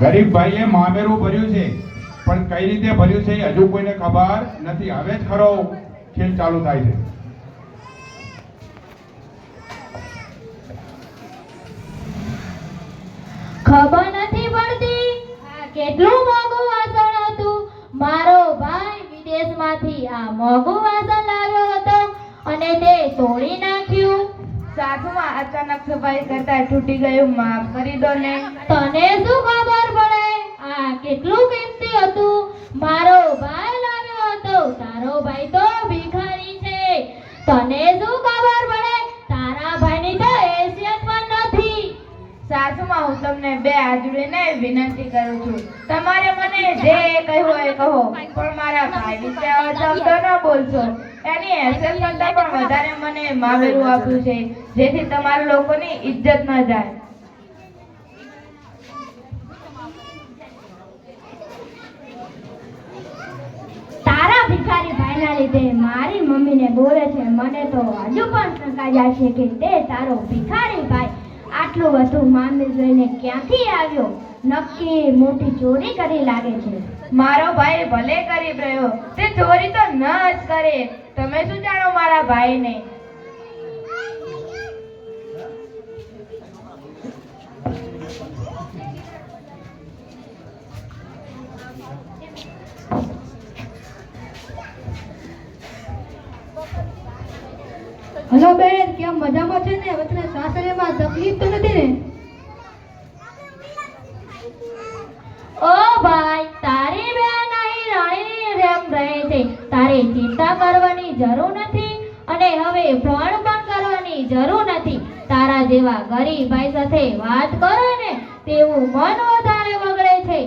ગરીબ ભાઈએ મામેરું ભર્યું છે, પણ કઈ રીતે ભર્યું છે હજુ કોઈને ખબર નથી. હવે જ ખરો ખેલ ચાલુ થાય છે. ખબર નથી પડતી આ કેટલું મોંઘું વાસણ હતું. મારો ભાઈ વિદેશમાંથી આ મોંઘું વાસણ લાવ્યો હતો અને તે તોડી નાખ્યું. સાસુમાં અચાનક સફાઈ કરતા તૂટી ગયું, માફ કરી દો ને. તને શું ખબર પડે આ કેટલું કિંમતી હતું? મારો ભાઈ લાવ્યો હતો, તારો ભાઈ તો ભિખારી છે. તને શું ખબર પડે? તારા ભાઈની તો હેસિયત પણ નથી. સાસુમાં હું તમને બે હાથ જોડીને વિનંતી કરું છું, તમારે મને જે કહ્યું હોય કહો, પણ મારા ભાઈ વિશે આવા શબ્દો ન બોલશો. એની હેસિયત કરતા પણ વધારે મને મામેરું આપ્યું છે, જેથી તમારા લોકોની ઇજ્જત ન જાય. તારા ભિખારી ભાઈના લીધે મારી મમ્મીને બોલે છે. મને તો હજુ પણ શંકા જાય છે કે તે તારો ભિખારી ભાઈ આટલું બધું મામેર લઈને ક્યાંથી આવ્યો? નક્કી મોટી ચોરી કરી લાગે છે. મારો ભાઈ ભલે ગરીબ રહ્યો, તે ચોરી તો ન જ કરે. તમે શું જાણો મારા ભાઈને? હલો બેન, કેમ મજામાં છે ને? વતને સાસરેમાં તકલીફ તો નથી ને? ઓ ભાઈ, તારી બેન અહીં રાણીની જેમ રહે છે. તારે ચિંતા કરવાની જરૂર નથી અને હવે ફોન પણ કરવાની જરૂર નથી. તારા જેવા ગરીબ ભાઈ સાથે વાત કરો ને તેવું મન વધારે બગડે છે.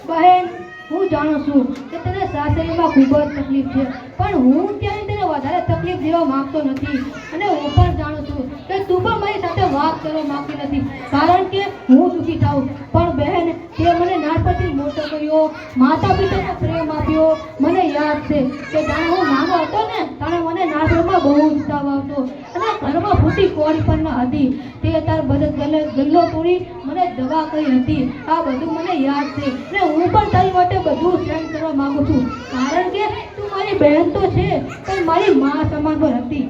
બહેન, હું જાણું છું કે તને સાસરીમાં ખૂબ જ તકલીફ છે, પણ હું ત્યારે તને વધારે તકલીફ દેવા માંગતો નથી. અને હું પણ જાણું છું કે તું પણ મારી સાથે વાત કરવા માંગતી નથી, કારણ કે હું દુઃખી થાઉં. પણ બહેન, તે મને નાનપણથી મોટો કર્યો, માતા પિતાનો પ્રેમ આપ્યો. મને યાદ છે કે જાણે હું નાનો હતો ને તાણે મને નાનપણમાં બહુ ઉત્સાહ આવતો અને ઘરમાં ફૂટી કોળી પણ ન હતી. તે તાર બધો ગલ્લો તોડી મને દવા કરી હતી. આ બધું મને યાદ છે ને હું પણ તારી માટે બધું સહન કરવા માંગુ છું, કારણ કે તું મારી બહેન તો છે પણ મારી મા સમાન પણ હતી.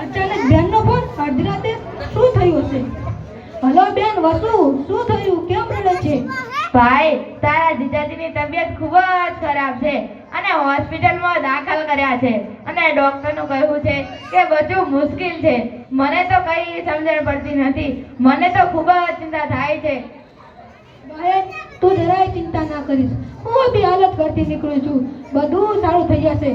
અચાનક બેનનો ફોન અડધી રાતે શું થયું હશે? હલો બેન વસુ, શું થયું? કેમ રડે છે? ભાઈ, તારા જીજાજીની તબિયત ખૂબ જ ખરાબ છે અને હોસ્પિટલમાં દાખલ કર્યા છે અને ડોક્ટરનું કહેવું છે કે બધું મુશ્કેલ છે. મને તો કઈ સમજણ પડતી નથી. મને તો ખૂબ જ ચિંતા થાય છે. બહેન, તું જરાય ચિંતા ના કરીશ. હું બી હાલત કરતી નીકળું છું. બધું સારું થઈ જશે.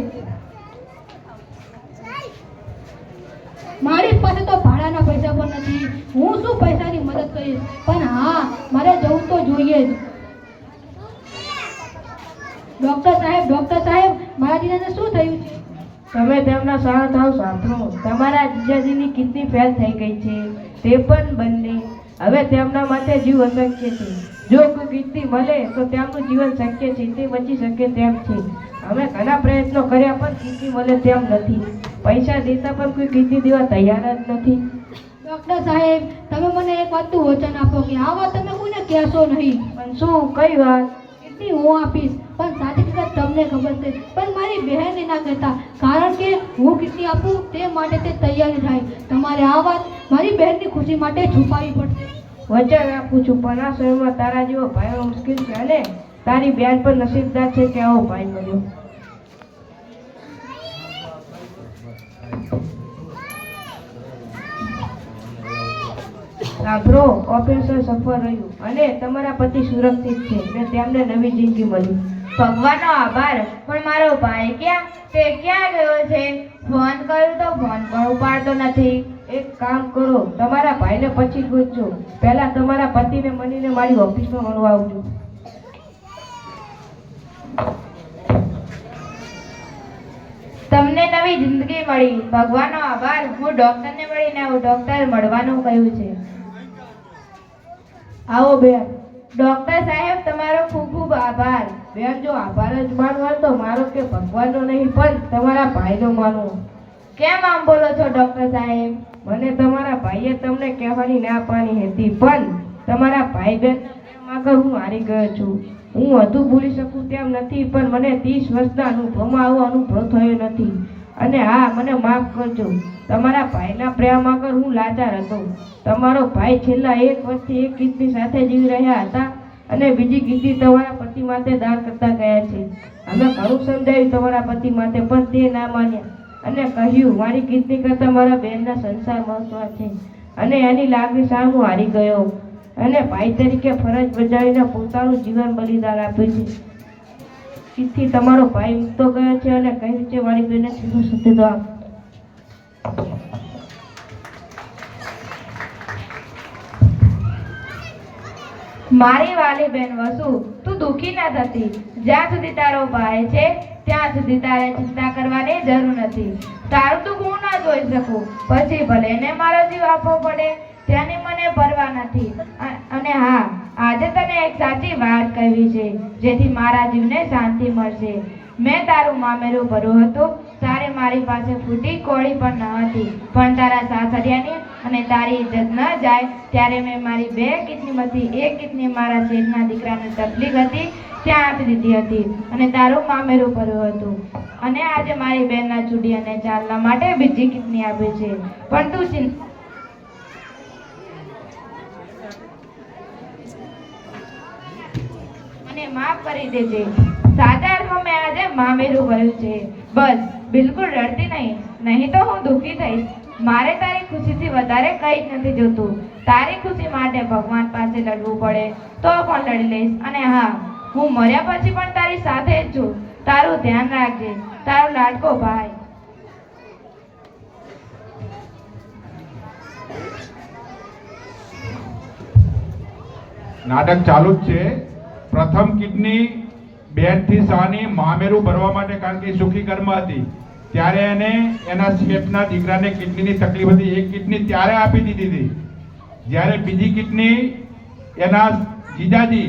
મારી પાસે તો ભાડાના પૈસા પણ નથી. હું શું પૈસાની મદદ કરીશ? પણ હા, મારે જવું તો જોઈએ જ. ડોક્ટર સાહેબ, મારા જીજાને શું થયું છે? તમે તેમના સારા થાવ સાંભળો. તમારા જીજાજીની કિડની ફેલ થઈ ગઈ છે, તે પણ બંને. હવે તેમના માટે જીવ અશક્ય છે. જો કોઈ કિડની મળે તો તેમનું જીવન શક્ય છે, તે બચી શકે તેમ છે. અમે ઘણા પ્રયત્નો કર્યા પણ કિડની મળે તેમ નથી. પૈસા દેતા પણ કોઈ કિડની દેવા તૈયાર જ નથી. ડોક્ટર સાહેબ, તમે મને એક વાતનું વચન આપો કે આ વાત તમે કોઈને કહેશો નહીં. પણ શું? કઈ વાત? કિડની હું આપીશ, પણ સાચી રીતે તમને ખબર છે, પણ મારી બહેનને ના કહેતા, કારણ કે હું કિડની આપું તે માટે તે તૈયારી થાય. તમારે આ વાત મારી બહેનની ખુશી માટે છુપાવવી પડશે. વચન આપું છું, પણ આ સમયમાં તારા જેવો ભાઈઓ મુશ્કેલ છે અને તારી બેન પણ નસીબદાર છે કે આવો ભાઈ મળ્યો. સાંભળો, ઓપરેશન સફળ રહ્યું અને તમારા પતિ સુરક્ષિત છે અને તેમને નવી જિંદગી મળી. ભગવાનનો આભાર. પણ મારો ભાઈ ક્યાં? તે ક્યાં ગયો છે? ફોન કર્યો તો ફોન પણ ઉપાડતો નથી. એક કામ કરો, તમારા ભાઈને પછી ગોતજો. પહેલા તમારા પતિને મળીને મારી ઓફિસમાં મળવા આવજો. તમને તમને નવી જિંદગી મળી. ભગવાનનો આભાર. હું ડોક્ટરને મળીને આવું. ડોક્ટર મળવાનું કહ્યું છે. આવો બેન. ડોક્ટર સાહેબ તમારો ખૂબ ખૂબ આભાર. બેન, જો આભાર જ માનવો હોય તો મારો કે ભગવાનનો નહીં પણ તમારા ભાઈનો માનવો. કેમ આમ બોલો છો ડોક્ટર સાહેબ? મને તમારા ભાઈએ તમને કહેવાની ના પાડી હતી, પણ તમારા ભાઈ બેન આગળ હું હારી ગયો છું. હું વધુ ભૂલી શકું તેમ નથી, પણ મને 30 વર્ષના અનુભવમાં આવો અનુભવ થયો નથી. અને હા, મને માફ કરજો. તમારા ભાઈના પ્રેમ આગળ હું લાચાર હતો. તમારો ભાઈ છેલ્લા 1 વર્ષથી એક કિડની સાથે જીવી રહ્યા હતા અને બીજી કિડની તમારા પતિ માટે દાન કરતા ગયા છે. અમે ઘણું સમજાવ્યું તમારા પતિ માટે, પણ તે ના માન્યા અને કહ્યું મારી કિડની કરતાં મારા બહેનના સંસાર મહત્વ છે. અને એની લાગણી સામે હું હારી ગયો અને ભાઈ તરીકે ફરજ બજાવીને પોતાનું જીવન બલિદાન આપ્યું છે. તેથી તમારો ભાઈ મૂકતો ગયો છે અને કહ્યું છે મારી બેનને સીધો સત્ય આપ. મારી વાલી બેન વસુ, તું દુઃખી ન થતી. જ્યાં સુધી તારો ભાઈ છે ત્યાં સુધી તારે ચિંતા કરવાની જરૂર નથી. તારું દુઃખ હું ના જોઈ શકું, પછી ભલે એને મારો જીવ આપવો પડે તેની મને પરવા નથી. અને હા, આજે તને એક સાચી વાત કહેવી છે જેથી મારા જીવને શાંતિ મળશે. મેં તારું મામેરું ભર્યું હતું. તારે મારી પાસે ફૂટી કોળી પણ ન હતી, પણ તારા સાસરિયાની અને તારી ઇજ્જત ન જાય ત્યારે મેં મારી 2 કિડનીમાંથી 1 કિડની મારા શેઠના દીકરાને તકલીફ હતી ત્યાં આપી દીધી હતી અને તારું મામેરું ભર્યું હતું. અને આજે મારી બહેનના ચૂડી અને ચાલવા માટે બીજી કિડની આપી છે. પણ તું મને માફ કરી દેજે. સાચા અર્થમાં મેં આજે મામેરું ભર્યું છે. બસ, બિલકુલ રડતી નહીં તો હું દુઃખી થઈશ. મારે તારી ખુશીથી વધારે કંઈ જ નથી જોતું. તારી ખુશી માટે ભગવાન પાસે લડવું પડે તો પણ લડી લઈશ. અને હા, હું મર્યા પછી પણ તારી સાથે જ છું. તારું ધ્યાન રાખજે. તારો લાડકો ભાઈ. નાટક ચાલુ જ છે. પ્રથમ કિડની બેનથી શાની મામેરું ભરવા માટે, કારણ કે સુખી ઘરમાં હતી ત્યારે એને એના શેઠના દીકરાને કિડનીની તકલીફ હતી. 1 કિડની ત્યારે આપી દીધી હતી. જ્યારે બીજી કિડની એના જીજાજી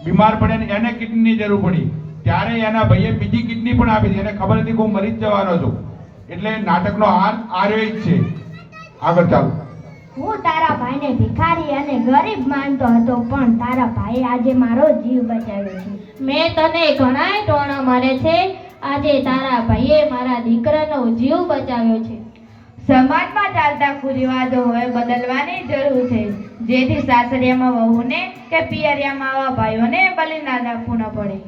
બીમાર પડે ને એને કિડનીની જરૂર પડી ત્યારે એના ભાઈએ બીજી કિડની પણ આપી દીધી. એને ખબર હતી કે હું મરી જ જવાનો છું. એટલે નાટકનો હાર આર્યો જ છે. આગળ ચાલો. હું તારા ભાઈને ભિખારી અને ગરીબ માનતો હતો, પણ તારા ભાઈ આજે મારો જીવ બચાવ્યો છે. મેં તને ઘણાય ટોણા મારે છે, આજે તારા ભાઈએ મારા દીકરાનો જીવ બચાવ્યો છે. સમાજમાં ચાલતા કુરિવાજો હવે બદલવાની જરૂર છે, જેથી સાસરિયામાં વહુને કે પિયરિયામાં આવા ભાઈઓને બલિદાન આપવું ન પડે.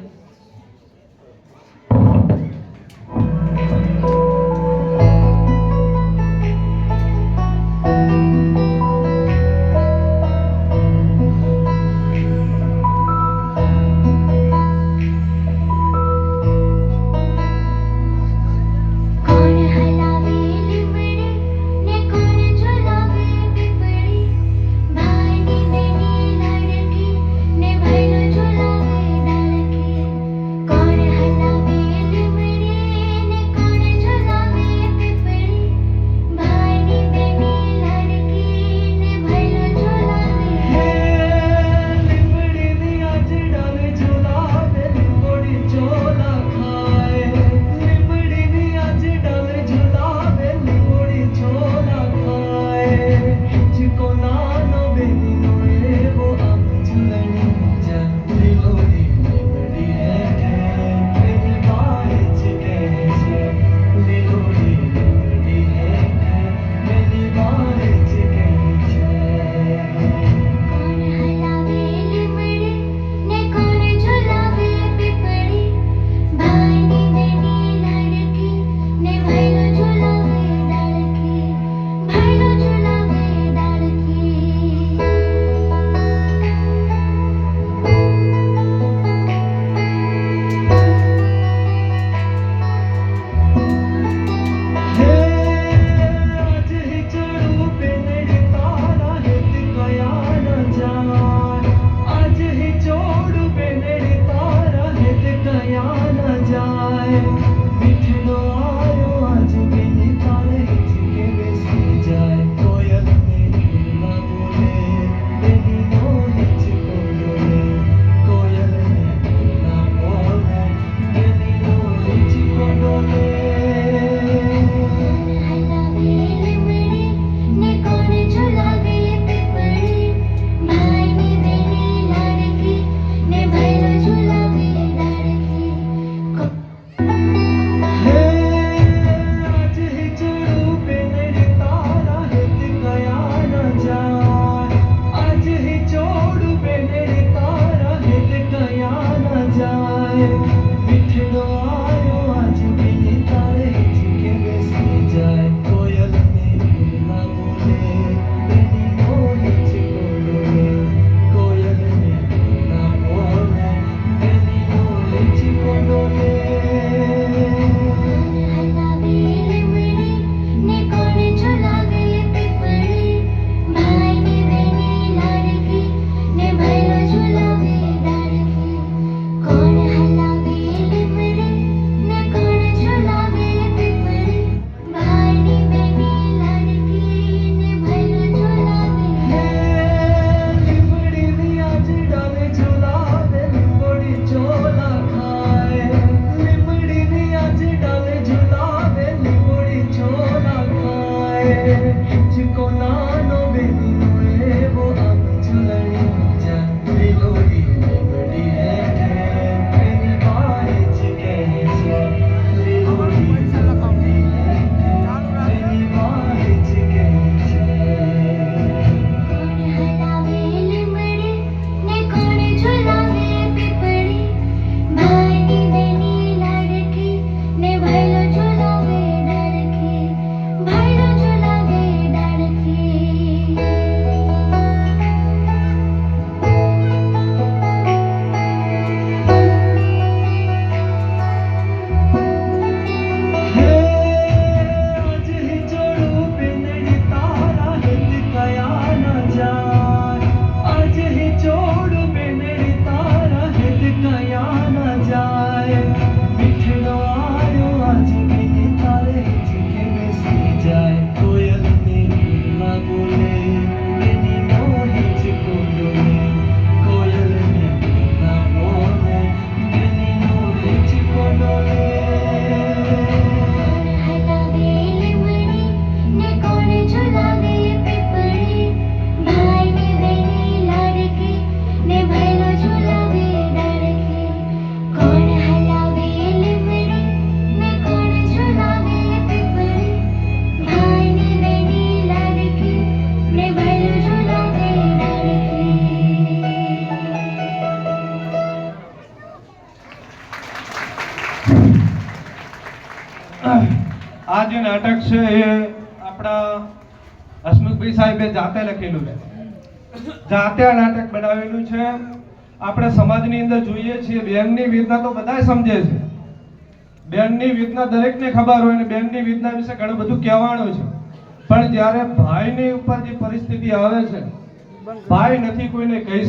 આ જે નાટક છે એ આપણા હસમુખભાઈ સાહેબે જાતે લખેલું છે. જાતે આ નાટક બનાવેલું છે. આપણે સમાજની અંદર જોઈએ છીએ બેનની વેદના તો બધા સમજે છે. બેનની વેદના દરેકને ખબર હોય અને બેનની વેદના વિશે ઘણું બધું કહેવાનું છે. પણ જ્યારે ભાઈની ઉપર જે પરિસ્થિતિ આવે છે, ભાઈ નથી કોઈને કહી